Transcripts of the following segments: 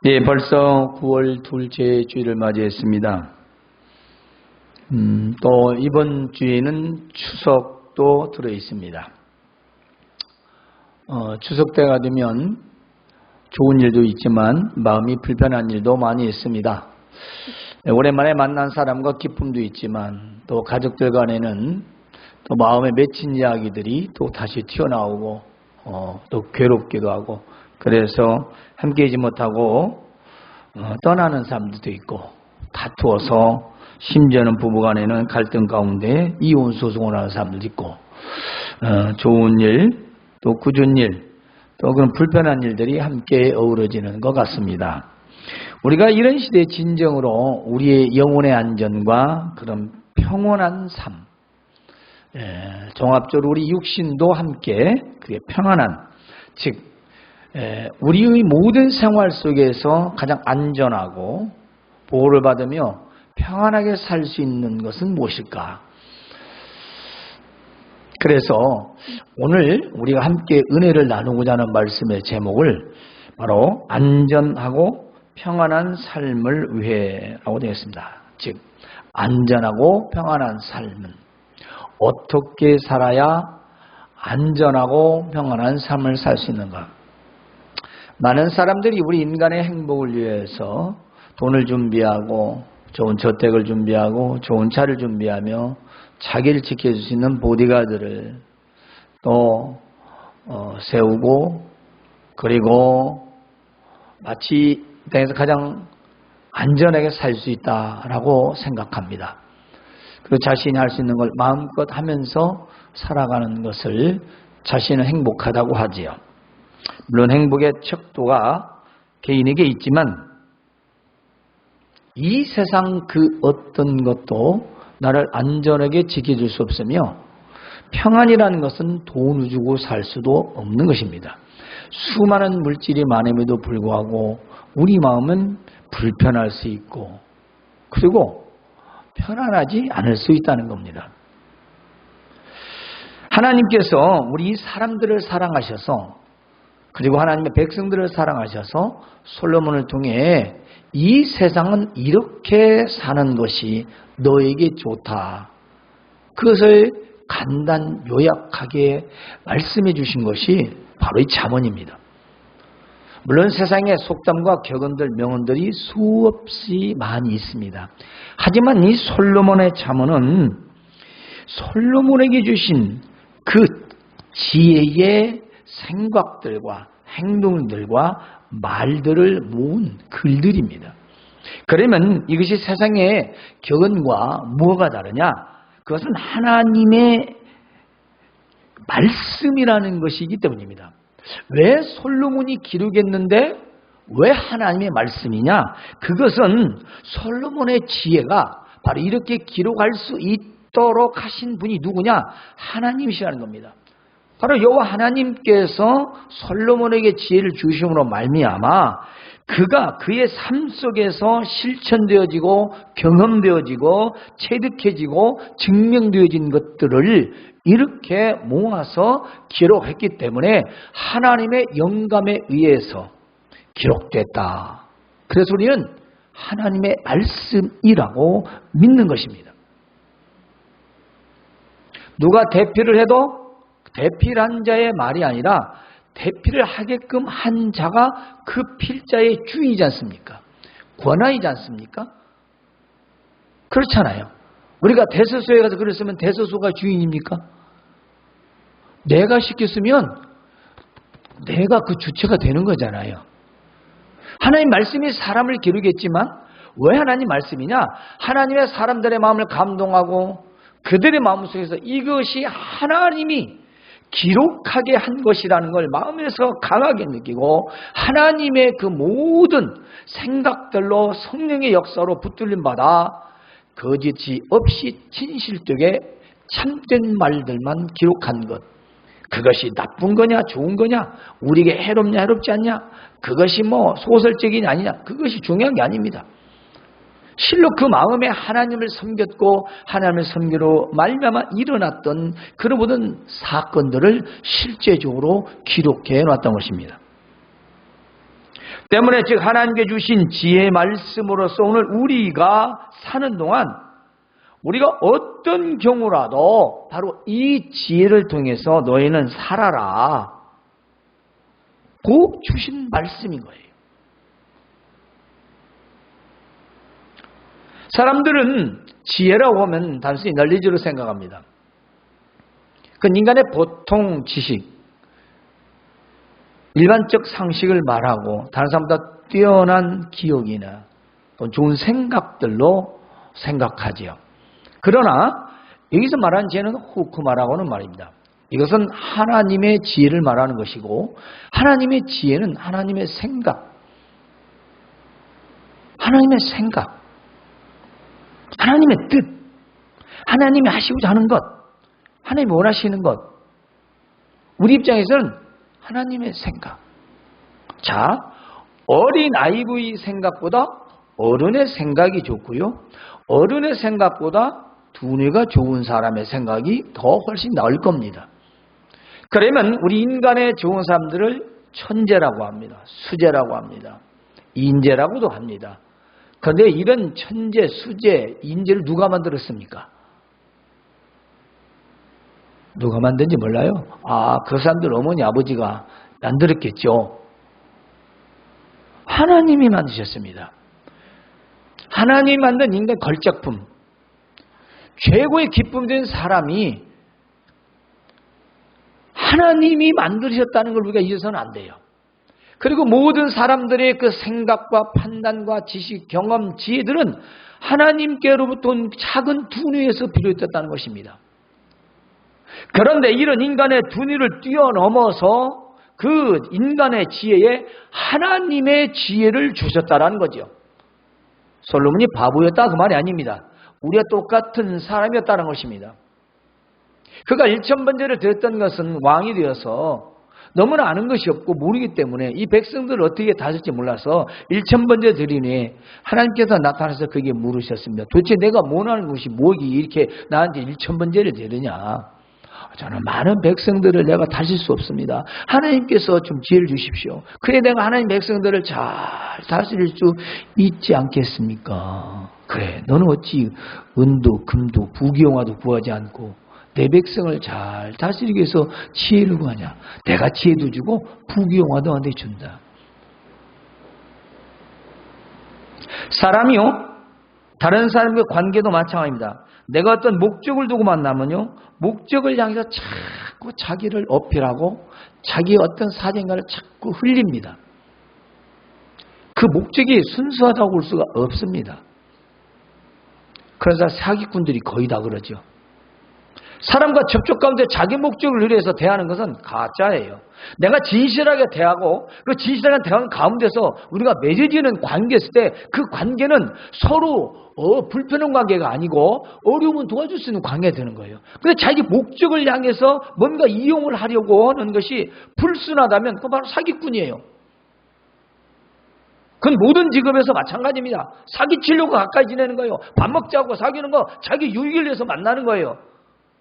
예, 벌써 9월 둘째 주일을 맞이했습니다. 또 이번 주에는 추석도 들어 있습니다. 추석 때가 되면 좋은 일도 있지만 마음이 불편한 일도 많이 있습니다. 오랜만에 만난 사람과 기쁨도 있지만 또 가족들 간에는 또 마음에 맺힌 이야기들이 또 다시 튀어나오고 또 괴롭기도 하고, 그래서 함께하지 못하고 떠나는 사람들도 있고, 다투어서 심지어는 부부간에는 갈등 가운데 이혼 소송을 하는 사람들도 있고, 좋은 일, 또 굳은 일, 또 그런 불편한 일들이 함께 어우러지는 것 같습니다. 우리가 이런 시대의 진정으로 우리의 영혼의 안전과 그런 평온한 삶, 종합적으로 우리 육신도 함께 그게 평안한, 즉 우리의 모든 생활 속에서 가장 안전하고 보호를 받으며 평안하게 살 수 있는 것은 무엇일까? 그래서 오늘 우리가 함께 은혜를 나누고자 하는 말씀의 제목을 바로 안전하고 평안한 삶을 위해라고 되어 있습니다. 즉 안전하고 평안한 삶은 어떻게 살아야 안전하고 평안한 삶을 살 수 있는가? 많은 사람들이 우리 인간의 행복을 위해서 돈을 준비하고 좋은 저택을 준비하고 좋은 차를 준비하며 자기를 지켜줄 수 있는 보디가드를 또 세우고, 그리고 마치 땅에서 가장 안전하게 살 수 있다라고 생각합니다. 그리고 자신이 할 수 있는 걸 마음껏 하면서 살아가는 것을 자신은 행복하다고 하지요. 물론 행복의 척도가 개인에게 있지만 이 세상 그 어떤 것도 나를 안전하게 지켜줄 수 없으며, 평안이라는 것은 돈을 주고 살 수도 없는 것입니다. 수많은 물질이 많음에도 불구하고 우리 마음은 불편할 수 있고, 그리고 편안하지 않을 수 있다는 겁니다. 하나님께서 우리 사람들을 사랑하셔서, 그리고 하나님의 백성들을 사랑하셔서 솔로몬을 통해 이 세상은 이렇게 사는 것이 너에게 좋다, 그것을 간단 요약하게 말씀해 주신 것이 바로 이 잠언입니다. 물론 세상에 속담과 격언들, 명언들이 수없이 많이 있습니다. 하지만 이 솔로몬의 잠언은 솔로몬에게 주신 그 지혜의 생각들과 행동들과 말들을 모은 글들입니다. 그러면 이것이 세상의 격언과 뭐가 다르냐? 그것은 하나님의 말씀이라는 것이기 때문입니다. 왜 솔로몬이 기록했는데 왜 하나님의 말씀이냐? 그것은 솔로몬의 지혜가 바로 이렇게 기록할 수 있도록 하신 분이 누구냐? 하나님이시라는 겁니다. 바로 여호와 하나님께서 솔로몬에게 지혜를 주심으로 말미암아 그가 그의 삶 속에서 실천되어지고 경험되어지고 체득해지고 증명되어진 것들을 이렇게 모아서 기록했기 때문에 하나님의 영감에 의해서 기록됐다. 그래서 우리는 하나님의 말씀이라고 믿는 것입니다. 누가 대피를 해도 대필한 자의 말이 아니라 대필을 하게끔 한 자가 그 필자의 주인이지 않습니까? 권한이지 않습니까? 그렇잖아요. 우리가 대서소에 가서 글을 쓰면 대서소가 주인입니까? 내가 시켰으면 내가 그 주체가 되는 거잖아요. 하나님 말씀이 사람을 기르겠지만 왜 하나님 말씀이냐? 하나님의 사람들의 마음을 감동하고 그들의 마음속에서 이것이 하나님이 기록하게 한 것이라는 걸 마음에서 강하게 느끼고 하나님의 그 모든 생각들로 성령의 역사로 붙들림 받아 거짓이 없이 진실되게 참된 말들만 기록한 것, 그것이 나쁜 거냐 좋은 거냐, 우리에게 해롭냐 해롭지 않냐, 그것이 뭐 소설적이냐 아니냐, 그것이 중요한 게 아닙니다. 실로 그 마음에 하나님을 섬겼고 하나님을 섬기로 말미암아 일어났던 그런 모든 사건들을 실제적으로 기록해 놨던 것입니다. 때문에 즉 하나님께 주신 지혜의 말씀으로서 오늘 우리가 사는 동안 우리가 어떤 경우라도 바로 이 지혜를 통해서 너희는 살아라. 고 주신 말씀인 거예요. 사람들은 지혜라고 하면 단순히 널리지로 생각합니다. 그건 인간의 보통 지식, 일반적 상식을 말하고 다른 사람보다 뛰어난 기억이나 또 좋은 생각들로 생각하지요. 그러나 여기서 말하는 지혜는 후크마라고는 말입니다. 이것은 하나님의 지혜를 말하는 것이고 하나님의 지혜는 하나님의 생각, 하나님의 생각, 하나님의 뜻, 하나님이 하시고자 하는 것, 하나님이 원하시는 것, 우리 입장에서는 하나님의 생각. 자, 어린 아이의 생각보다 어른의 생각이 좋고요. 어른의 생각보다 두뇌가 좋은 사람의 생각이 더 훨씬 나을 겁니다. 그러면 우리 인간의 좋은 사람들을 천재라고 합니다. 수재라고 합니다. 인재라고도 합니다. 그런데 이런 천재, 수재, 인재를 누가 만들었습니까? 누가 만든지 몰라요? 그 사람들 어머니, 아버지가 만들었겠죠. 하나님이 만드셨습니다. 하나님이 만든 인간 걸작품. 최고의 기쁨 된 사람이 하나님이 만드셨다는 걸 우리가 잊어서는 안 돼요. 그리고 모든 사람들의 그 생각과 판단과 지식, 경험, 지혜들은 하나님께로부터 온 작은 두뇌에서 비롯됐다는 것입니다. 그런데 이런 인간의 두뇌를 뛰어넘어서 그 인간의 지혜에 하나님의 지혜를 주셨다라는 거죠. 솔로몬이 바보였다 그 말이 아닙니다. 우리가 똑같은 사람이었다는 것입니다. 그가 1000번제를 드렸던 것은 왕이 되어서 너무나 아는 것이 없고 모르기 때문에 이 백성들을 어떻게 다룰지 몰라서 1000번제 드리니 하나님께서 나타나서 그에게 물으셨습니다. 도대체 내가 원하는 것이 뭐기 이렇게 나한테 1000번제를 드리냐. 저는 많은 백성들을 내가 다실 수 없습니다. 하나님께서 좀 지혜를 주십시오. 그래 내가 하나님 백성들을 잘 다스릴 수 있지 않겠습니까? 그래 너는 어찌 은도 금도 부귀영화도 구하지 않고 내 백성을 잘 다스리기 위해서 지혜를 구하냐. 내가 지혜도 주고 부귀영화도 너한테 준다. 사람이요 다른 사람과 관계도 마찬가지입니다. 내가 어떤 목적을 두고 만나면요 목적을 향해서 자꾸 자기를 어필하고 자기의 어떤 사정과를 자꾸 흘립니다. 그 목적이 순수하다고 볼 수가 없습니다. 그래서 사기꾼들이 거의 다 그러죠. 사람과 접촉 가운데 자기 목적을 위해서 대하는 것은 가짜예요. 내가 진실하게 대하고 그 진실하게 대하는 가운데서 우리가 맺어지는 관계 있을 때 그 관계는 서로 불편한 관계가 아니고 어려우면 도와줄 수 있는 관계가 되는 거예요. 근데 자기 목적을 향해서 뭔가 이용을 하려고 하는 것이 불순하다면 그건 바로 사기꾼이에요. 그건 모든 직업에서 마찬가지입니다. 사기치려고 가까이 지내는 거예요. 밥 먹자고 사귀는 거 자기 유익을 위해서 만나는 거예요.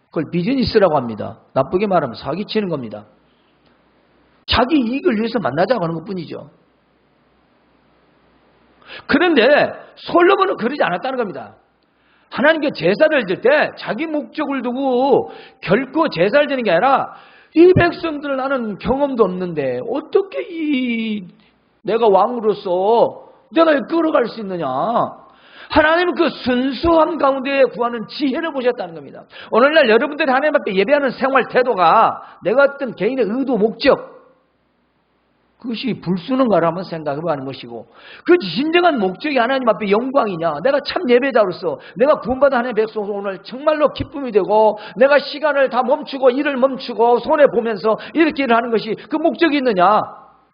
그걸 비즈니스라고 합니다. 나쁘게 말하면 사기치는 겁니다. 자기 이익을 위해서 만나자고 하는 것뿐이죠. 그런데 솔로몬은 그러지 않았다는 겁니다. 하나님께 제사를 드릴 때 자기 목적을 두고 결코 제사를 드리는 게 아니라 이 백성들을 나는 경험도 없는데 어떻게 내가 왕으로서 내가 끌어갈 수 있느냐. 하나님은 그 순수함 가운데 구하는 지혜를 보셨다는 겁니다. 오늘날 여러분들이 하나님 앞에 예배하는 생활 태도가 내가 어떤 개인의 의도, 목적 그것이 불순한가를 한번 생각해보는 것이고 그 진정한 목적이 하나님 앞에 영광이냐. 내가 참 예배자로서 내가 구원받은 하나님의 백성으로 오늘 정말로 기쁨이 되고 내가 시간을 다 멈추고 일을 멈추고 손해보면서 이렇게 일을 하는 것이 그 목적이 있느냐.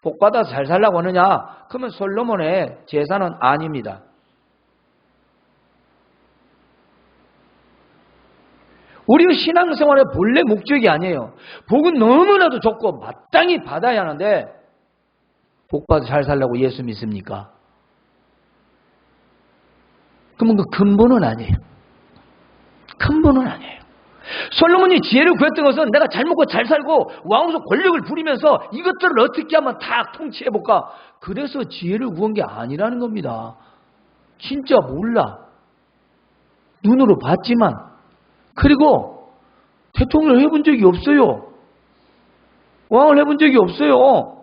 복받아서 잘 살라고 하느냐. 그러면 솔로몬의 제사는 아닙니다. 우리 신앙생활의 본래 목적이 아니에요. 복은 너무나도 좋고 마땅히 받아야 하는데 복받아 잘 살라고 예수 믿습니까? 그러면 그 근본은 아니에요. 근본은 아니에요. 솔로몬이 지혜를 구했던 것은 내가 잘 먹고 잘 살고 왕으로서 권력을 부리면서 이것들을 어떻게 하면 다 통치해볼까? 그래서 지혜를 구한 게 아니라는 겁니다. 진짜 몰라. 눈으로 봤지만. 그리고 대통령을 해본 적이 없어요. 왕을 해본 적이 없어요.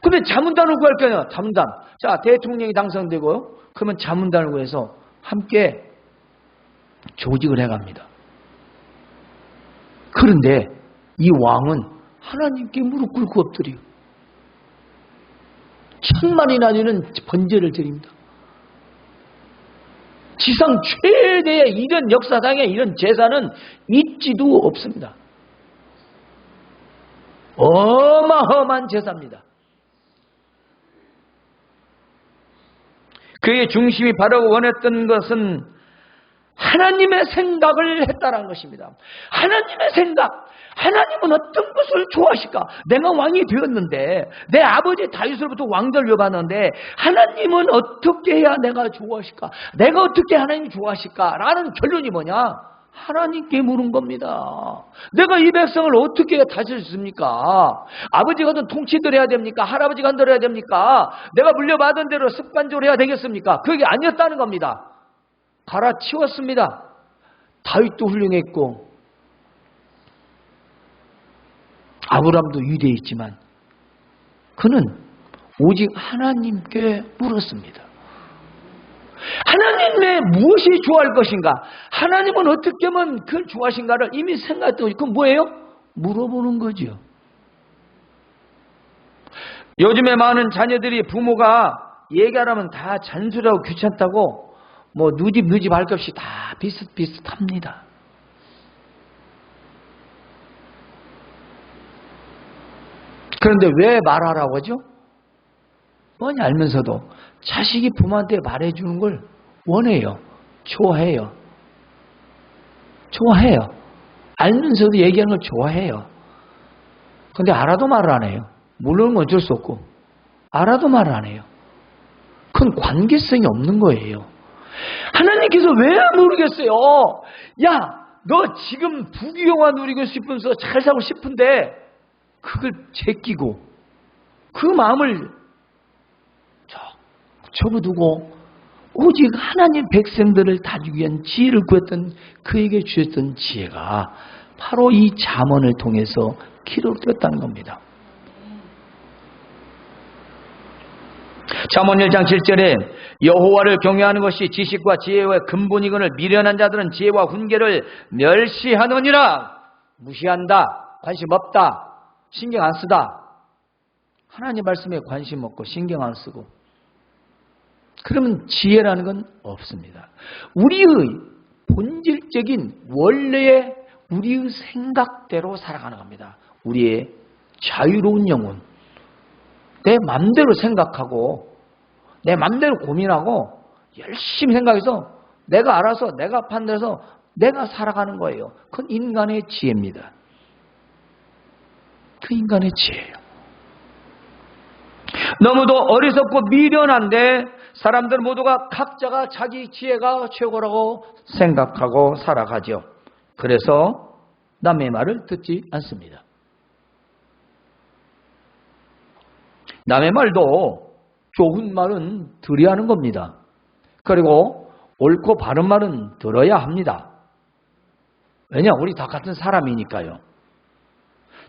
근데 자문단을 구할 게 아니라 자문단. 자, 대통령이 당선되고요. 그러면 자문단을 구해서 함께 조직을 해갑니다. 그런데 이 왕은 하나님께 무릎 꿇고 엎드려요. 1000만이나 되는 번제를 드립니다. 지상 최대의 이런 역사상의 이런 제사는 있지도 없습니다. 어마어마한 제사입니다. 그의 중심이 바라고 원했던 것은 하나님의 생각을 했다는 것입니다. 하나님의 생각. 하나님은 어떤 것을 좋아하실까? 내가 왕이 되었는데 내 아버지 다윗으로부터 왕자를 이어받았는데 하나님은 어떻게 해야 내가 좋아하실까? 내가 어떻게 하나님이 좋아하실까? 라는 결론이 뭐냐? 하나님께 물은 겁니다. 내가 이 백성을 어떻게 다스릴 수 있습니까? 아버지가 하던 통치들 해야 됩니까? 할아버지가 한 대로 해야 됩니까? 내가 물려받은 대로 습관적으로 해야 되겠습니까? 그게 아니었다는 겁니다. 갈아치웠습니다. 다윗도 훌륭했고 아브람도 위대했지만 그는 오직 하나님께 물었습니다. 하나님의 무엇이 좋아할 것인가? 하나님은 어떻게 하면 그걸 좋아하신가를 이미 생각했더니 그건 뭐예요? 물어보는 거죠. 요즘에 많은 자녀들이 부모가 얘기하라면 다 잔소리하고 귀찮다고 뭐 누집 할 것 없이 다 비슷비슷합니다. 그런데 왜 말하라고 하죠? 뻔히 알면서도 자식이 부모한테 말해주는 걸 원해요. 좋아해요. 알면서도 얘기하는 걸 좋아해요. 그런데 알아도 말을 안 해요. 물론 어쩔 수 없고 알아도 말을 안 해요. 그건 관계성이 없는 거예요. 하나님께서 왜 모르겠어요? 야, 너 지금 부귀영화 누리고 싶으면서 잘 살고 싶은데 그걸 제끼고 그 마음을 접어두고 오직 하나님 백성들을 다지기 위한 지혜를 구했던 그에게 주셨던 지혜가 바로 이 잠언을 통해서 기록되었다는 겁니다. 잠언 1장 7절에 여호와를 경외하는 것이 지식과 지혜의 근본이거늘 미련한 자들은 지혜와 훈계를 멸시하느니라. 무시한다. 관심 없다. 신경 안 쓰다. 하나님 말씀에 관심 없고 신경 안 쓰고 그러면 지혜라는 건 없습니다. 우리의 본질적인 원래의 우리의 생각대로 살아가는 겁니다. 우리의 자유로운 영혼. 내 맘대로 생각하고 내 맘대로 고민하고 열심히 생각해서 내가 알아서 내가 판단해서 내가 살아가는 거예요. 그건 인간의 지혜입니다. 그 인간의 지혜예요. 너무도 어리석고 미련한데 사람들 모두가 각자가 자기 지혜가 최고라고 생각하고 살아가죠. 그래서 남의 말을 듣지 않습니다. 남의 말도 좋은 말은 들어야 하는 겁니다. 그리고 옳고 바른 말은 들어야 합니다. 왜냐? 우리 다 같은 사람이니까요.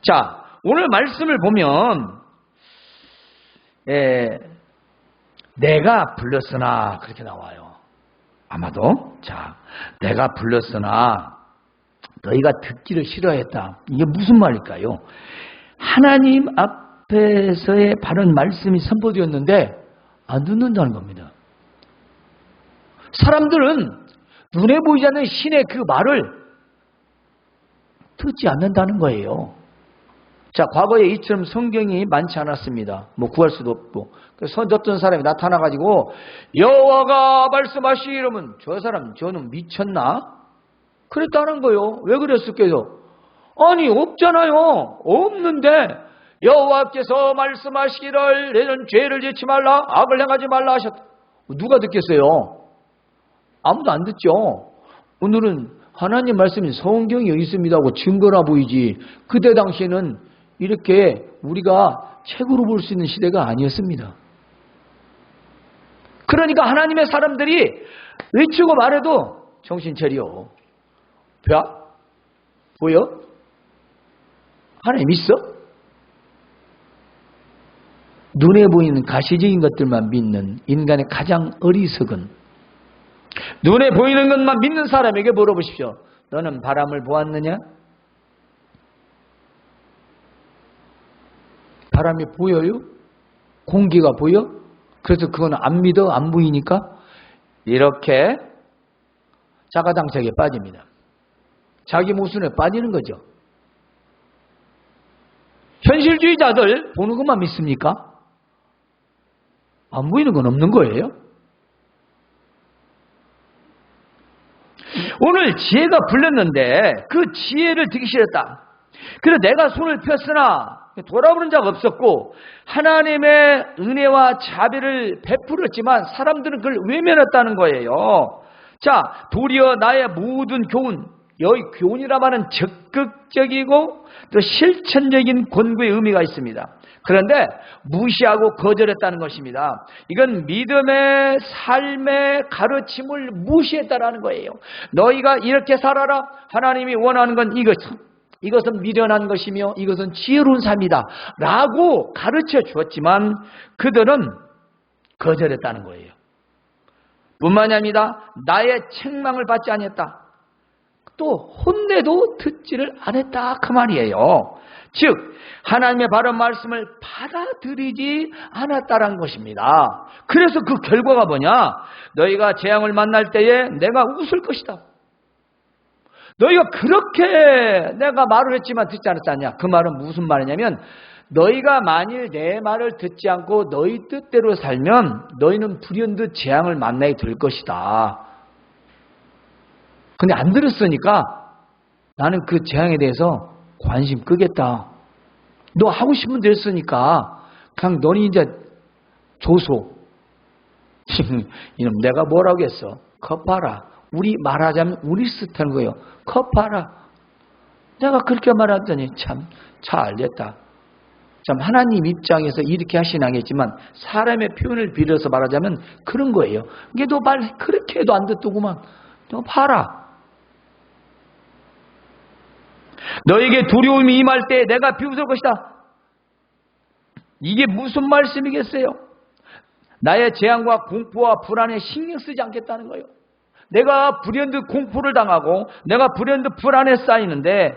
자, 오늘 말씀을 보면 내가 불렀으나 그렇게 나와요. 아마도 자, 내가 불렀으나 너희가 듣기를 싫어했다. 이게 무슨 말일까요? 하나님 앞에서의 바른 말씀이 선포되었는데 안 듣는다는 겁니다. 사람들은 눈에 보이지 않는 신의 그 말을 듣지 않는다는 거예요. 자, 과거에 이처럼 성경이 많지 않았습니다. 뭐 구할 수도 없고. 그래서 어떤 사람이 나타나가지고 여호와가 말씀하시 이러면 저 사람 저는 미쳤나? 그랬다는 거예요. 왜 그랬을까요? 아니 없잖아요. 없는데 여호와께서 말씀하시기를 너는 죄를 짓지 말라 악을 행하지 말라 하셨다. 누가 듣겠어요? 아무도 안 듣죠. 오늘은 하나님 말씀이 성경에 있습니다 하고 증거나 보이지, 그때 당시에는 이렇게 우리가 책으로 볼 수 있는 시대가 아니었습니다. 그러니까 하나님의 사람들이 외치고 말해도 정신 차려. 봐? 보여? 하나님 있어? 눈에 보이는 가시적인 것들만 믿는 인간의 가장 어리석은, 눈에 보이는 것만 믿는 사람에게 물어보십시오. 너는 바람을 보았느냐? 바람이 보여요? 공기가 보여? 그래서 그건 안 믿어? 안 보이니까? 이렇게 자가당착에 빠집니다. 자기 모순에 빠지는 거죠. 현실주의자들 보는 것만 믿습니까? 안 보이는 건 없는 거예요. 오늘 지혜가 불렸는데 그 지혜를 듣기 싫었다. 그래서 내가 손을 폈으나 돌아보는 자가 없었고 하나님의 은혜와 자비를 베풀었지만 사람들은 그걸 외면했다는 거예요. 자, 도리어 나의 모든 교훈, 여기 교훈이라 말은 적극적이고 또 실천적인 권고의 의미가 있습니다. 그런데 무시하고 거절했다는 것입니다. 이건 믿음의 삶의 가르침을 무시했다라는 거예요. 너희가 이렇게 살아라. 하나님이 원하는 건 이것은 미련한 것이며 이것은 지혜로운 삶이다 라고 가르쳐 주었지만 그들은 거절했다는 거예요. 뿐만이 아니라 나의 책망을 받지 않았다. 또 혼내도 듣지를 않았다 그 말이에요. 즉 하나님의 바른 말씀을 받아들이지 않았다는 것입니다. 그래서 그 결과가 뭐냐? 너희가 재앙을 만날 때에 내가 웃을 것이다. 너희가 그렇게 내가 말을 했지만 듣지 않았다냐? 그 말은 무슨 말이냐면 너희가 만일 내 말을 듣지 않고 너희 뜻대로 살면 너희는 불현듯 재앙을 만나게 될 것이다. 근데 안 들었으니까 나는 그 재앙에 대해서 관심 끄겠다. 너 하고 싶은 대로 했으니까 그냥 너는 이제 조소. 이놈 내가 뭐라고 했어? 겁봐라. 우리 말하자면 우리 스타일인 거예요. 겁봐라. 내가 그렇게 말했더니 참 잘됐다. 참 하나님 입장에서 이렇게 하시는 하겠지만 사람의 표현을 빌어서 말하자면 그런 거예요. 이게 너 말 그렇게 해도 안 듣더구만. 너 봐라. 너에게 두려움이 임할 때 내가 비웃을 것이다. 이게 무슨 말씀이겠어요? 나의 재앙과 공포와 불안에 신경 쓰지 않겠다는 거예요. 내가 불현듯 공포를 당하고 내가 불현듯 불안에 쌓이는데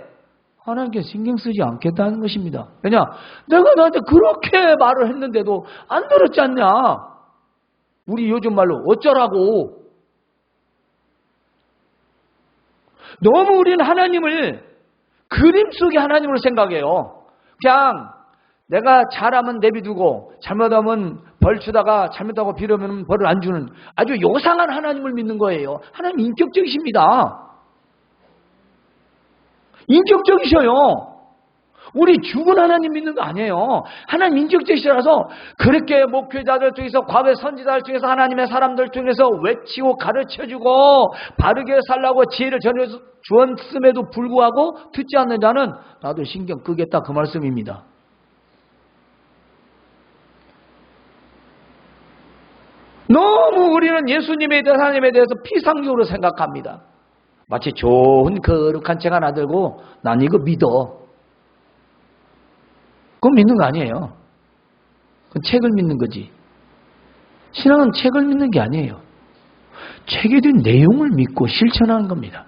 하나님께 신경 쓰지 않겠다는 것입니다. 왜냐? 내가 너한테 그렇게 말을 했는데도 안 들었지 않냐? 우리 요즘 말로 어쩌라고. 너무 우리는 하나님을 그림 속의 하나님으로 생각해요. 그냥 내가 잘하면 내비두고 잘못하면 벌 주다가 잘못하고 빌으면 벌을 안 주는 아주 요상한 하나님을 믿는 거예요. 하나님 인격적이십니다. 인격적이셔요. 우리 죽은 하나님 믿는 거 아니에요. 하나님 인격적이시라서 그렇게 목회자들 중에서 과거 선지자들 중에서 하나님의 사람들 중에서 외치고 가르쳐주고 바르게 살라고 지혜를 주었음에도 불구하고 듣지 않는 자는 나도 신경 끄겠다 그 말씀입니다. 너무 우리는 예수님에 대해서 하나님에 대해서 피상적으로 생각합니다. 마치 좋은 거룩한 책 하나 들고 난 이거 믿어. 그건 믿는 거 아니에요. 그건 책을 믿는 거지. 신앙은 책을 믿는 게 아니에요. 책에 든 내용을 믿고 실천하는 겁니다.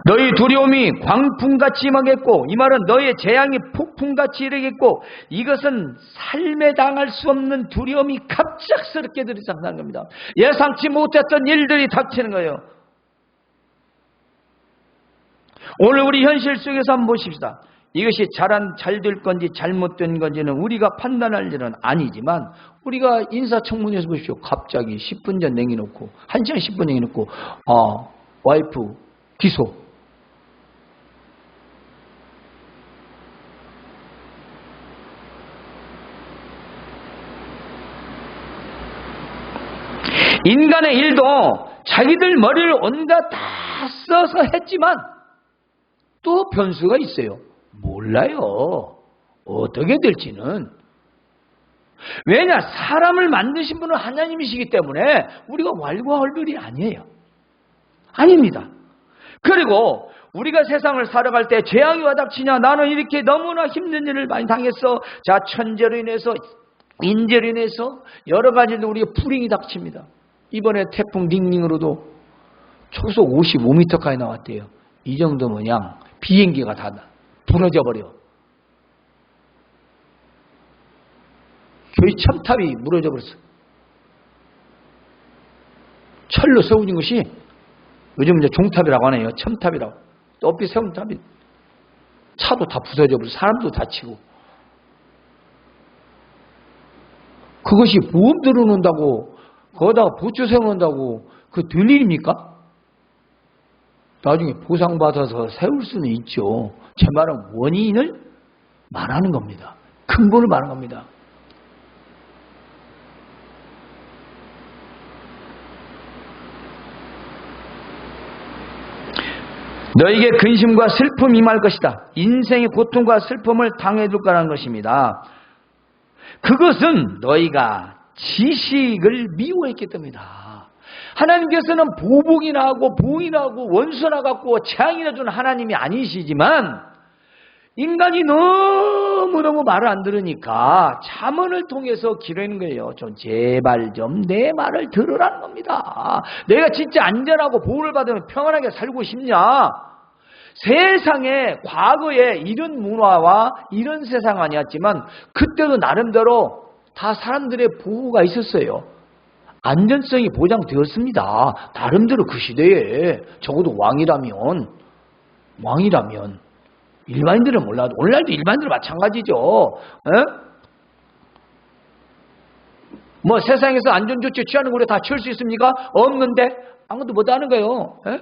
너희 두려움이 광풍같이 임하겠고 이 말은 너희의 재앙이 폭풍같이 이르겠고 이것은 삶에 당할 수 없는 두려움이 갑작스럽게 들이닥치는 겁니다. 예상치 못했던 일들이 닥치는 거예요. 오늘 우리 현실 속에서 한번 보십시다. 이것이 잘 될 건지 잘못된 건지는 우리가 판단할 일은 아니지만 우리가 인사청문회에서 보십시오. 갑자기 10분 전 냉겨놓고 1시간 10분 냉겨놓고 와이프 기소. 인간의 일도 자기들 머리를 온갖 다 써서 했지만 또 변수가 있어요. 몰라요. 어떻게 될지는. 왜냐? 사람을 만드신 분은 하나님이시기 때문에 우리가 왈가왈부이 아니에요. 아닙니다. 그리고 우리가 세상을 살아갈 때 재앙이 와닥치냐, 나는 이렇게 너무나 힘든 일을 많이 당했어. 자, 천재로 인해서, 인재로 인해서 여러 가지로 우리가 불행이 닥칩니다. 이번에 태풍 닝닝으로도 초속 55m까지 나왔대요. 이 정도면 그냥 비행기가 다 부러져 버려. 교회 첨탑이 무너져 버렸어. 철로 세워진 것이 요즘 이제 종탑이라고 하네요. 첨탑이라고. 높이 세운 탑이 차도 다 부서져 버리고 사람도 다치고. 그것이 보험 들어놓는다고 거기다가 보초 세워놓는다고 그 될 일입니까? 나중에 보상받아서 세울 수는 있죠. 제 말은 원인을 말하는 겁니다. 근본을 말하는 겁니다. 너에게 근심과 슬픔이 임할 것이다. 인생의 고통과 슬픔을 당해줄 거라는 것입니다. 그것은 너희가 지식을 미워했기 때문이다. 하나님께서는 보복이나 하고 보이나 하고 원수나 갖고 재앙이나 주는 하나님이 아니시지만 인간이 너무너무 말을 안 들으니까 잠언을 통해서 기르는 거예요. 좀 제발 좀 내 말을 들으라는 겁니다. 내가 진짜 안전하고 보호를 받으면 평안하게 살고 싶냐? 세상에 과거에 이런 문화와 이런 세상 아니었지만 그때도 나름대로 다 사람들의 보호가 있었어요. 안전성이 보장되었습니다. 나름대로 그 시대에 적어도 왕이라면 일반인들은 몰라도 오늘날도 일반인들 마찬가지죠. 에? 뭐 세상에서 안전조치 취하는 거 우리가 다 취할 수 있습니까? 없는데 아무도 못하는 거예요. 에?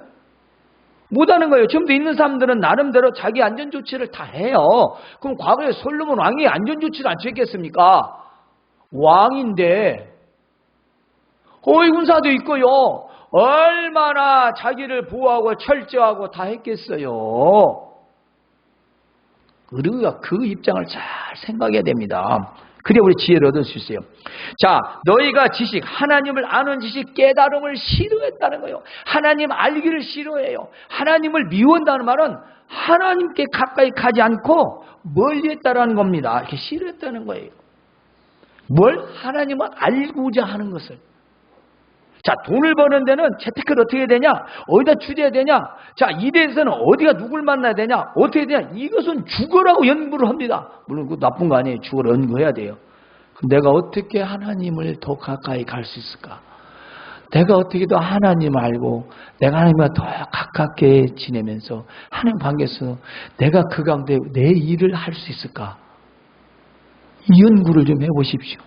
못하는 거예요. 지금도 있는 사람들은 나름대로 자기 안전조치를 다 해요. 그럼 과거에 솔로몬 왕이 안전조치를 안 취했겠습니까? 왕인데 호위군사도 있고요. 얼마나 자기를 보호하고 철저하고 다 했겠어요. 우리가 그 입장을 잘 생각해야 됩니다. 그래야 우리 지혜를 얻을 수 있어요. 자, 너희가 지식, 하나님을 아는 지식, 깨달음을 싫어했다는 거예요. 하나님 알기를 싫어해요. 하나님을 미워한다는 말은 하나님께 가까이 가지 않고 멀리 했다는 겁니다. 이렇게 싫어했다는 거예요. 뭘? 하나님을 알고자 하는 것을. 자, 돈을 버는 데는 재테크를 어떻게 해야 되냐? 어디다 투자해야 되냐? 자, 이 대해서는 어디가 누굴 만나야 되냐? 어떻게 해야 되냐? 이것은 죽어라고 연구를 합니다. 물론 그거 나쁜 거 아니에요. 죽어라 연구해야 돼요. 그럼 내가 어떻게 하나님을 더 가까이 갈 수 있을까? 내가 어떻게 더 하나님을 알고 내가 하나님과 더 가깝게 지내면서 하나님 관계에서 내가 그 가운데 내 일을 할 수 있을까? 이 연구를 좀 해보십시오.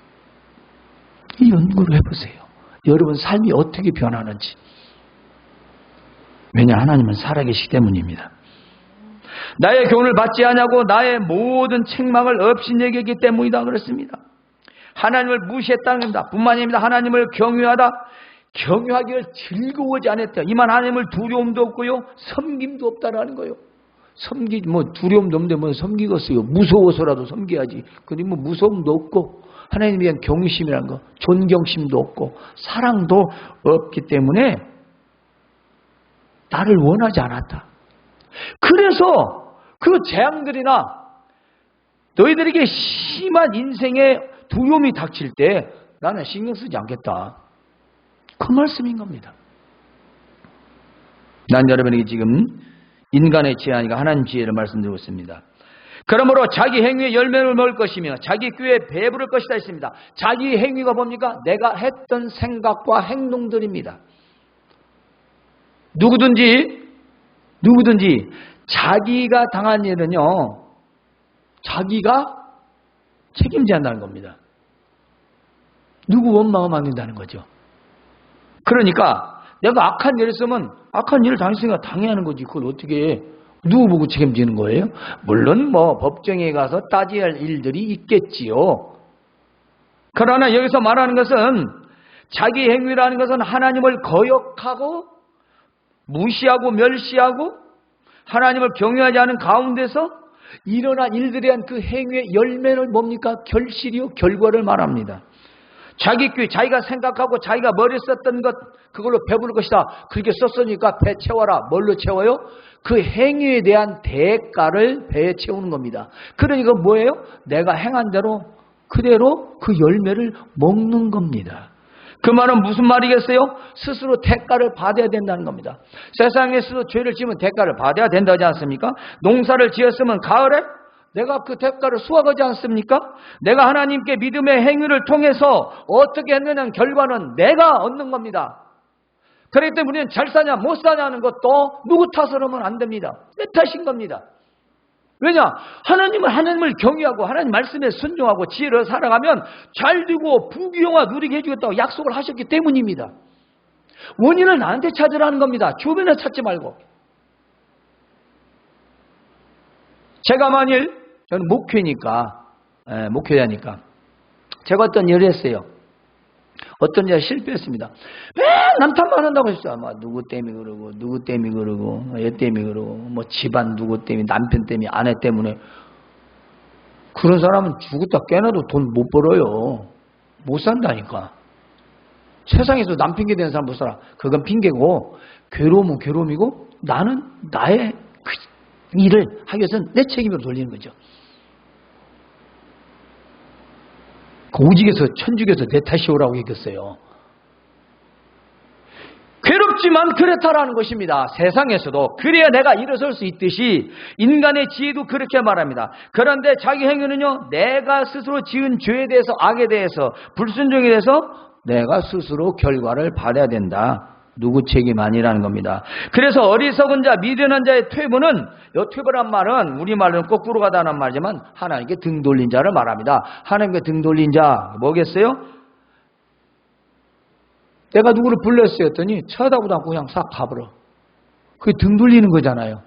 이 연구를 해보세요. 여러분 삶이 어떻게 변하는지. 왜냐? 하나님은 살아계시기 때문입니다. 나의 교훈을 받지 않냐고 나의 모든 책망을 업신여기기 때문이다 그랬습니다. 하나님을 무시했다는 겁니다. 뿐만 아닙니다. 하나님을 경유하다. 경유하기를 즐거워하지 않았다. 이만 하나님을 두려움도 없고요. 섬김도 없다라는 거예요. 두려움도 없는데 뭐 섬기겠어요. 무서워서라도 섬겨야지. 그러니 뭐 무서움도 없고 하나님에 대한 경심이라는 거, 존경심도 없고 사랑도 없기 때문에 나를 원하지 않았다. 그래서 그 재앙들이나 너희들에게 심한 인생의 두려움이 닥칠 때 나는 신경 쓰지 않겠다. 그 말씀인 겁니다. 난 여러분에게 지금 인간의 지혜 아니라 하나님 지혜를 말씀드리고 있습니다. 그러므로 자기 행위의 열매를 먹을 것이며 자기 꾀에 배부를 것이다 했습니다. 자기 행위가 뭡니까? 내가 했던 생각과 행동들입니다. 누구든지 자기가 당한 일은요, 자기가 책임져야 한다는 겁니다. 누구 원망을 안 된다는 거죠. 그러니까 내가 악한 일을 했으면 악한 일을 당했으니까 당해야 하는 거지. 그걸 어떻게 해? 누구 보고 책임지는 거예요? 물론 뭐 법정에 가서 따져야 할 일들이 있겠지요. 그러나 여기서 말하는 것은 자기 행위라는 것은 하나님을 거역하고 무시하고 멸시하고 하나님을 경외하지 않은 가운데서 일어난 일들에 대한 그 행위의 열매는 뭡니까? 결실이요, 결과를 말합니다. 자기 귀, 자기가 생각하고 자기가 머리에 썼던 것, 그걸로 배부를 것이다. 그렇게 썼으니까 배 채워라. 뭘로 채워요? 그 행위에 대한 대가를 배에 채우는 겁니다. 그러니까 뭐예요? 내가 행한 대로 그대로 그 열매를 먹는 겁니다. 그 말은 무슨 말이겠어요? 스스로 대가를 받아야 된다는 겁니다. 세상에서 죄를 지으면 대가를 받아야 된다지 않습니까? 농사를 지었으면 가을에 내가 그 대가를 수확하지 않습니까? 내가 하나님께 믿음의 행위를 통해서 어떻게 했느냐는 결과는 내가 얻는 겁니다. 그렇기 때문에 우리는 잘 사냐 못 사냐는 것도 누구 탓으로 하면 안 됩니다. 내 탓인 겁니다. 왜냐? 하나님을 경외하고 하나님 말씀에 순종하고 지혜로 살아가면 잘 되고 부귀영화 누리게 해주겠다고 약속을 하셨기 때문입니다. 원인을 나한테 찾으라는 겁니다. 주변에 찾지 말고. 제가 만일 저는 목회자니까 제가 어떤 일을 했어요. 어떤 일에 실패했습니다. 남 탓만 한다고 했어요. 누구 때문에 그러고 얘 때문에 그러고 뭐 집안 누구 때문에 남편 때문에 아내 때문에. 그런 사람은 죽었다 깨나도 돈 못 벌어요. 못 산다니까. 세상에서 남 핑계 대는 사람 못 살아. 그건 핑계고 괴로움은 괴로움이고 나는 나의 그 일을 하기 위해서는 내 책임으로 돌리는 거죠. 오직에서 천주교에서 내 탓이 오라고 얘기했어요. 괴롭지만 그렇다라는 것입니다. 세상에서도 그래야 내가 일어설 수 있듯이 인간의 지혜도 그렇게 말합니다. 그런데 자기 행위는요, 내가 스스로 지은 죄에 대해서, 악에 대해서, 불순종에 대해서 내가 스스로 결과를 받아야 된다. 누구 책임 아니라는 겁니다. 그래서 어리석은 자, 미련한 자의 퇴보는, 이 퇴보란 말은 우리말로는 거꾸로 가다는 말이지만 하나님께 등 돌린 자를 말합니다. 하나님께 등 돌린 자 뭐겠어요? 내가 누구를 불렀어요 했더니 쳐다보도 않고 그냥 싹 가버려. 그게 등 돌리는 거잖아요.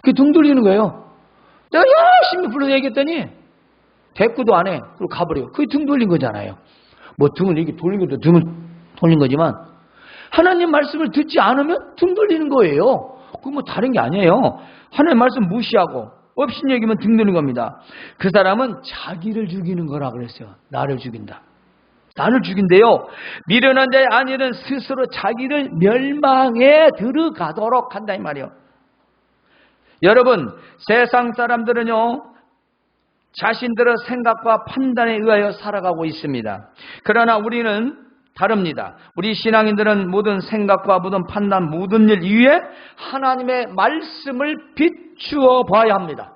그게 등 돌리는 거예요. 내가 열심히 불러서 얘기했더니 대꾸도 안 해. 그리고 가버려. 그게 등 돌린 거잖아요. 뭐 등을 이렇게 돌린 것도 등을 돌린 거지만 하나님 말씀을 듣지 않으면 등 돌리는 거예요. 그건 뭐 다른 게 아니에요. 하나님 말씀 무시하고 없인 얘기면 등 돌리는 겁니다. 그 사람은 자기를 죽이는 거라 그랬어요. 나를 죽인다. 나를 죽인대요. 미련한 자의 안일은 스스로 자기를 멸망에 들어가도록 한다 이 말이에요. 여러분, 세상 사람들은요, 자신들의 생각과 판단에 의하여 살아가고 있습니다. 그러나 우리는 다릅니다. 우리 신앙인들은 모든 생각과 모든 판단, 모든 일 위에 하나님의 말씀을 비추어 봐야 합니다.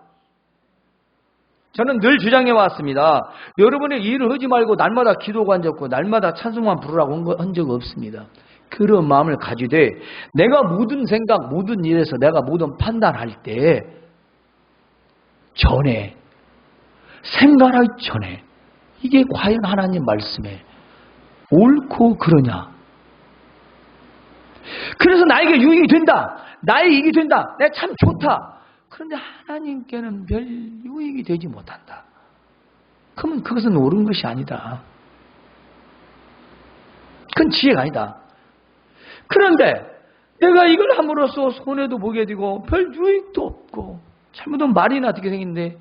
저는 늘 주장해 왔습니다. 여러분의 일을 하지 말고 날마다 기도가 안 적고 날마다 찬송만 부르라고 한 적 없습니다. 그런 마음을 가지되 내가 모든 생각, 모든 일에서 내가 모든 판단할 때 전에, 생각하기 전에 이게 과연 하나님 말씀에 옳고 그러냐. 그래서 나에게 유익이 된다. 나의 이익이 된다. 내가 참 좋다. 그런데 하나님께는 별 유익이 되지 못한다. 그러면 그것은 옳은 것이 아니다. 그건 지혜가 아니다. 그런데 내가 이걸 함으로써 손해도 보게 되고 별 유익도 없고 잘못하면 말이나 어떻게 생긴데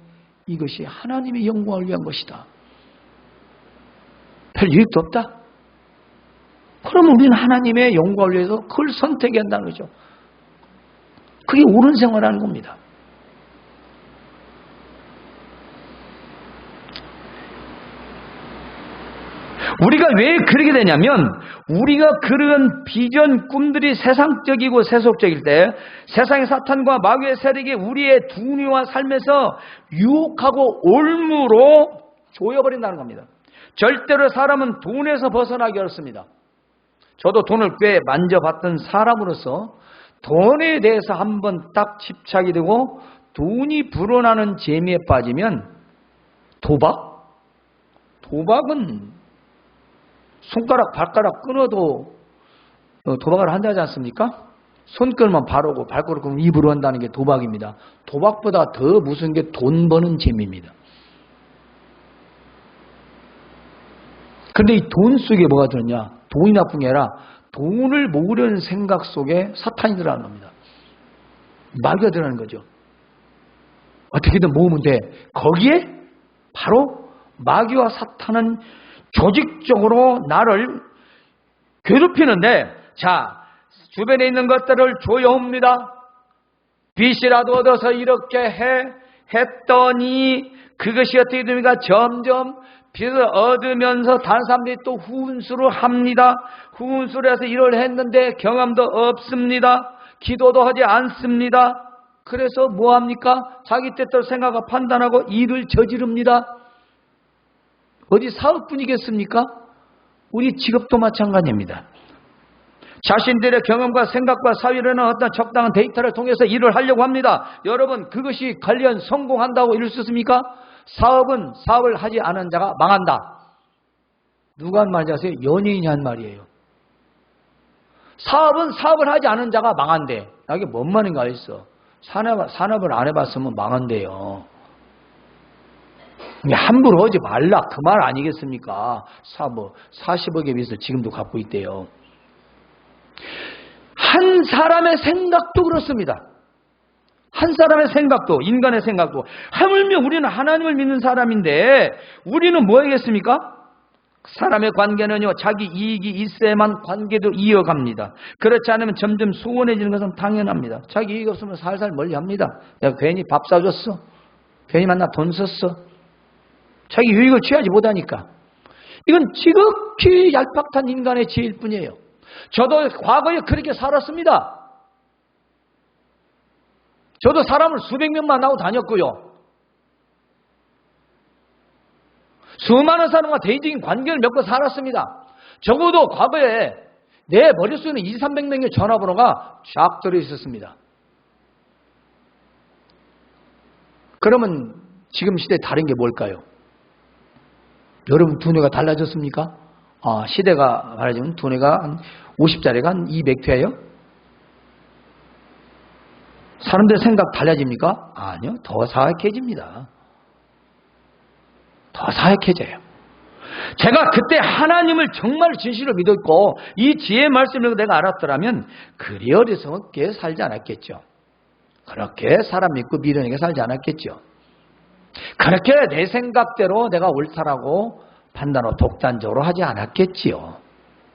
이것이 하나님의 영광을 위한 것이다. 별 유익도 없다. 그러면 우리는 하나님의 영광을 위해서 그걸 선택해야 한다는 거죠. 그게 옳은 생활하는 겁니다. 우리가 왜 그러게 되냐면 우리가 그런 비전, 꿈들이 세상적이고 세속적일 때 세상의 사탄과 마귀의 세력이 우리의 두뇌와 삶에서 유혹하고 올무로 조여버린다는 겁니다. 절대로 사람은 돈에서 벗어나기 어렵습니다. 저도 돈을 꽤 만져봤던 사람으로서 돈에 대해서 한번 딱 집착이 되고 돈이 불어나는 재미에 빠지면 도박은 손가락, 발가락 끊어도 도박을 한다지 않습니까? 손끝만 바르고 발가락은 입으로 한다는 게 도박입니다. 도박보다 더 무서운 게 돈 버는 재미입니다. 그런데 이 돈 속에 뭐가 들었냐? 돈이 나쁜 게 아니라 돈을 모으려는 생각 속에 사탄이 들어가는 겁니다. 마귀가 들어가는 거죠. 어떻게든 모으면 돼. 거기에 바로 마귀와 사탄은 조직적으로 나를 괴롭히는데, 자, 주변에 있는 것들을 조여옵니다. 빚이라도 얻어서 이렇게 했더니 그것이 어떻게 됩니까? 점점 빚을 얻으면서 다른 사람들이 또 후운수를 합니다. 후운수를 해서 일을 했는데 경험도 없습니다. 기도도 하지 않습니다. 그래서 뭐합니까? 자기 뜻대로 생각하고 판단하고 일을 저지릅니다. 어디 사업뿐이겠습니까? 우리 직업도 마찬가지입니다. 자신들의 경험과 생각과 사회라는 어떤 적당한 데이터를 통해서 일을 하려고 합니다. 여러분, 그것이 관련 성공한다고 이룰 수 있습니까? 사업은 사업을 하지 않은 자가 망한다. 누가 한 말인지 아세요? 연예인이 한 말이에요. 사업은 사업을 하지 않은 자가 망한대. 이게 뭔 말인가 했어. 산업을 안 해봤으면 망한대요. 함부로 하지 말라, 그 말 아니겠습니까? 40억에 비해서 지금도 갖고 있대요. 한 사람의 생각도 그렇습니다. 한 사람의 생각도, 인간의 생각도. 하물며 우리는 하나님을 믿는 사람인데 우리는 뭐 하겠습니까? 사람의 관계는요, 자기 이익이 있어야만 관계도 이어갑니다. 그렇지 않으면 점점 소원해지는 것은 당연합니다. 자기 이익 없으면 살살 멀리합니다. 내가 괜히 밥 사줬어, 괜히 만나 돈 썼어, 자기 유익을 취하지 못하니까. 이건 지극히 얄팍한 인간의 지혜일 뿐이에요. 저도 과거에 그렇게 살았습니다. 저도 사람을 수백 명 만나고 다녔고요. 수많은 사람과 대의적인 관계를 맺고 살았습니다. 적어도 과거에 내 머릿속에는 200~300명의 전화번호가 쫙 들어있었습니다. 그러면 지금 시대에 다른 게 뭘까요? 여러분 두뇌가 달라졌습니까? 시대가 말하자면 두뇌가 한 50짜리가 한 200회예요? 사람들 생각 달라집니까? 아니요. 더 사악해집니다. 더 사악해져요. 제가 그때 하나님을 정말 진실로 믿었고 이 지혜의 말씀을 내가 알았더라면 그리 어리석게 살지 않았겠죠. 그렇게 사람 믿고 미련하게 살지 않았겠죠. 그렇게 내 생각대로 내가 옳다라고 판단하고 독단적으로 하지 않았겠지요.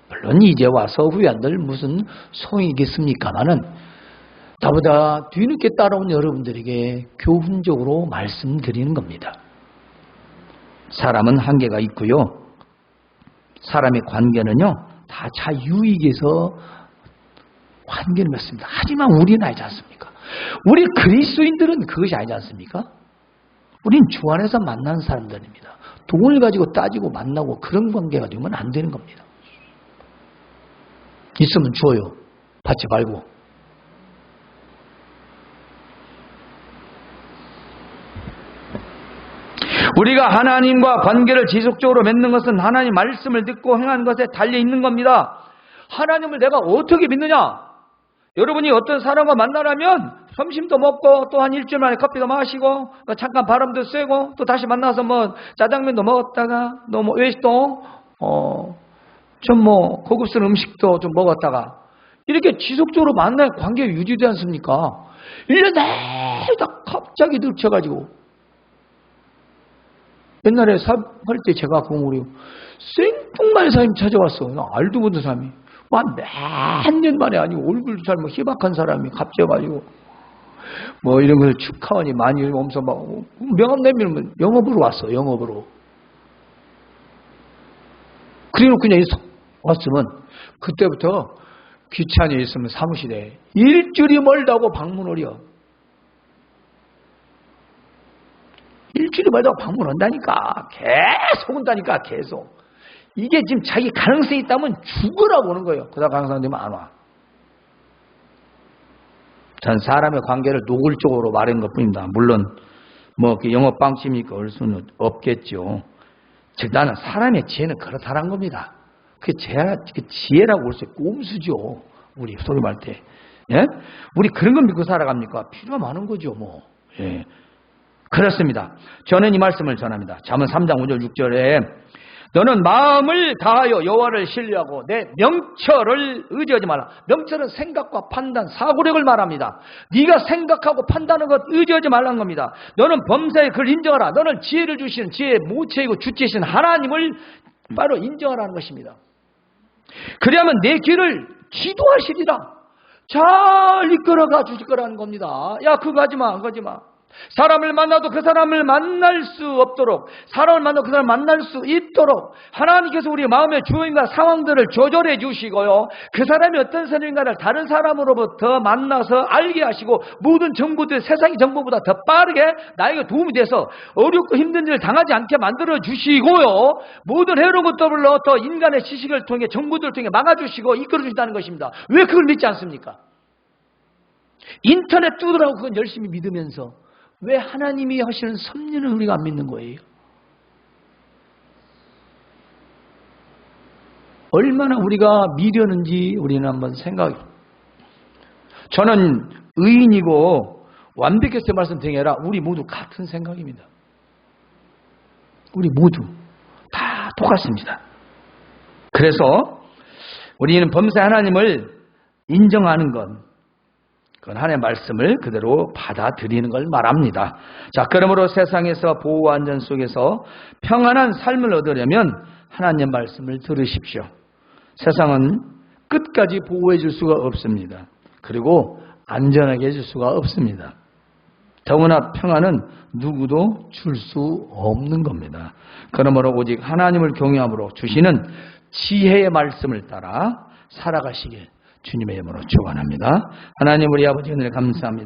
물론 이제 와서 후회한들 무슨 소용이겠습니까마는 나보다 뒤늦게 따라온 여러분들에게 교훈적으로 말씀드리는 겁니다. 사람은 한계가 있고요. 사람의 관계는요, 다 자유익에서 관계를 맺습니다. 하지만 우리는 아니지 않습니까? 우리 그리스도인들은 그것이 아니지 않습니까? 우린 주 안에서 만나는 사람들입니다. 돈을 가지고 따지고 만나고 그런 관계가 되면 안 되는 겁니다. 있으면 줘요. 받지 말고. 우리가 하나님과 관계를 지속적으로 맺는 것은 하나님 말씀을 듣고 행하는 것에 달려 있는 겁니다. 하나님을 내가 어떻게 믿느냐? 여러분이 어떤 사람과 만나려면 점심도 먹고 또 한 일주일 만에 커피도 마시고 잠깐 바람도 쐬고 또 다시 만나서 뭐 짜장면도 먹었다가 또 뭐 외식도 좀 뭐 고급스러운 음식도 좀 먹었다가 이렇게 지속적으로 만나야 관계가 유지되지 않습니까? 1년 내다 갑자기 늙혀가지고 옛날에 할 때 제가 우리 생뚱맞은 사람이 찾아왔어. 알도 못한 사람이. 몇 년 만에 아니고 얼굴도 잘 희박한 사람이 갑자기 와가지고 뭐 이런 걸 축하하니 많이 오면서 막 명함 내밀면 영업으로 왔어. 영업으로. 그래놓고 그냥 왔으면 그때부터 귀찮이 있으면 사무실에 일주일이 멀다고 방문을 해요. 일주일이 멀다고 방문한다니까. 계속 온다니까. 계속. 이게 지금 자기 가능성이 있다면 죽으라고 오는 거예요. 그러다 가능성 되면 안 와. 전 사람의 관계를 노골적으로 말한 것뿐입니다. 물론 뭐 영업 방침이 그럴 수는 없겠죠. 즉 나는 사람의 지혜는 그렇다는 겁니다. 그 지혜라고 볼 수 있고 꼼수죠. 우리 소리 말 때. 예? 우리 그런 걸 믿고 살아갑니까? 필요가 많은 거죠. 뭐. 예. 그렇습니다. 저는 이 말씀을 전합니다. 잠언 3장 5절 6절에 너는 마음을 다하여 여호와를 신뢰하고 내 명철을 의지하지 말라. 명철은 생각과 판단, 사고력을 말합니다. 네가 생각하고 판단하는 것 의지하지 말라는 겁니다. 너는 범사에 그를 인정하라. 너는 지혜를 주시는 지혜의 모체이고 주체이신 하나님을 바로 인정하라는 것입니다. 그리하면 내 길을 지도하시리라. 잘 이끌어가 주실 거라는 겁니다. 야, 그거 하지 마, 그거 하지 마. 사람을 만나도 그 사람을 만날 수 없도록, 사람을 만나도 그 사람을 만날 수 있도록 하나님께서 우리 마음의 주인과 상황들을 조절해 주시고요, 그 사람이 어떤 사람인가를 다른 사람으로부터 만나서 알게 하시고, 모든 정보들, 세상의 정보보다 더 빠르게 나에게 도움이 돼서 어렵고 힘든 일을 당하지 않게 만들어 주시고요, 모든 해로운 것들로 인간의 지식을 통해, 정보들을 통해 막아주시고 이끌어 주신다는 것입니다. 왜 그걸 믿지 않습니까? 인터넷 두드라고 그건 열심히 믿으면서 왜 하나님이 하시는 섭리는 우리가 안 믿는 거예요? 얼마나 우리가 미련한지 우리는 한번 생각해. 저는 의인이고 완벽해서 말씀드린 게 아니라 우리 모두 같은 생각입니다. 우리 모두 다 똑같습니다. 그래서 우리는 범사에 하나님을 인정하는 것, 그건 하나님의 말씀을 그대로 받아들이는 걸 말합니다. 자, 그러므로 세상에서 보호와 안전 속에서 평안한 삶을 얻으려면 하나님의 말씀을 들으십시오. 세상은 끝까지 보호해 줄 수가 없습니다. 그리고 안전하게 해줄 수가 없습니다. 더구나 평안은 누구도 줄 수 없는 겁니다. 그러므로 오직 하나님을 경외함으로 주시는 지혜의 말씀을 따라 살아가시길 주님의 이름으로 축원합니다. 하나님 우리 아버지 은혜를 감사합니다.